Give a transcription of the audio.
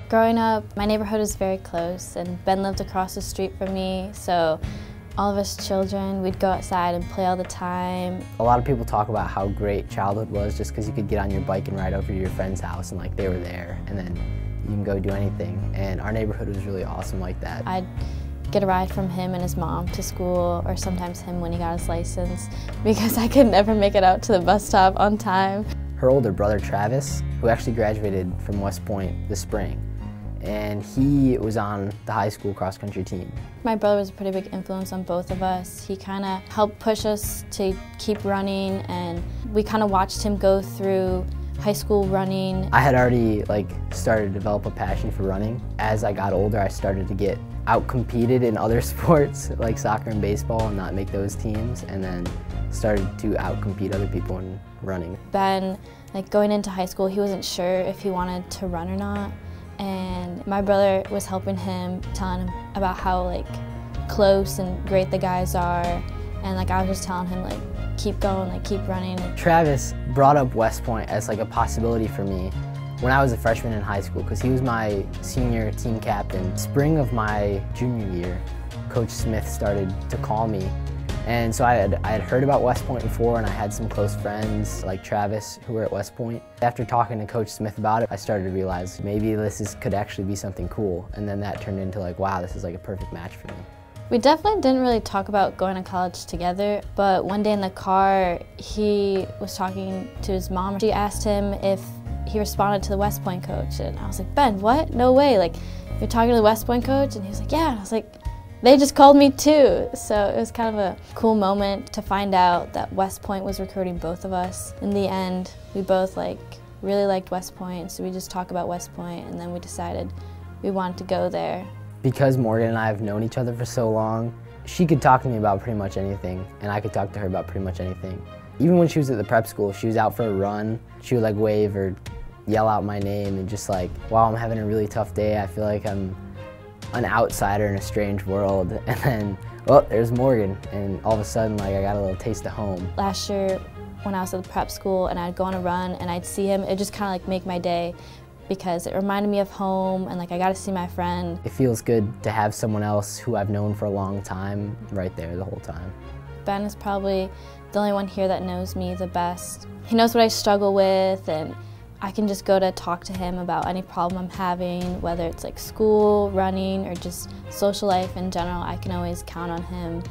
Growing up, my neighborhood was very close, and Ben lived across the street from me, so all of us children, we'd go outside and play all the time. A lot of people talk about how great childhood was just because you could get on your bike and ride over to your friend's house and like they were there, and then you can go do anything. And our neighborhood was really awesome like that. I'd get a ride from him and his mom to school, or sometimes him when he got his license, because I could never make it out to the bus stop on time. Her older brother, Travis, who actually graduated from West Point this spring, and he was on the high school cross-country team. My brother was a pretty big influence on both of us. He kind of helped push us to keep running, and we kind of watched him go through high school running. I had already started to develop a passion for running. As I got older, I started to get out-competed in other sports like soccer and baseball and not make those teams, and then started to out-compete other people in running. Ben, going into high school, he wasn't sure if he wanted to run or not, and my brother was helping him, telling him about how close and great the guys are, and I was just telling him keep going, keep running. Travis brought up West Point as a possibility for me when I was a freshman in high school, because he was my senior team captain. Spring of my junior year, Coach Smith started to call me. And so I had heard about West Point before, and I had some close friends like Travis who were at West Point. After talking to Coach Smith about it, I started to realize maybe this could actually be something cool. And then that turned into wow, this is a perfect match for me. We definitely didn't really talk about going to college together, but one day in the car, he was talking to his mom. She asked him if he responded to the West Point coach, and I was like, Ben, what? No way, you're talking to the West Point coach? And he was like, yeah, and I was like, they just called me too. So it was kind of a cool moment to find out that West Point was recruiting both of us. In the end, we both really liked West Point, so we just talked about West Point, and then we decided we wanted to go there. Because Morgan and I have known each other for so long, she could talk to me about pretty much anything, and I could talk to her about pretty much anything. Even when she was at the prep school, if she was out for a run, she would wave or yell out my name, and just wow, I'm having a really tough day, I feel like I'm an outsider in a strange world. And then, well, there's Morgan, and all of a sudden I got a little taste of home. Last year when I was at the prep school and I'd go on a run and I'd see him, it just kind of make my day, because it reminded me of home, and I got to see my friend. It feels good to have someone else who I've known for a long time right there the whole time. Ben is probably the only one here that knows me the best. He knows what I struggle with, and I can just go to talk to him about any problem I'm having, whether it's school, running, or just social life in general. I can always count on him.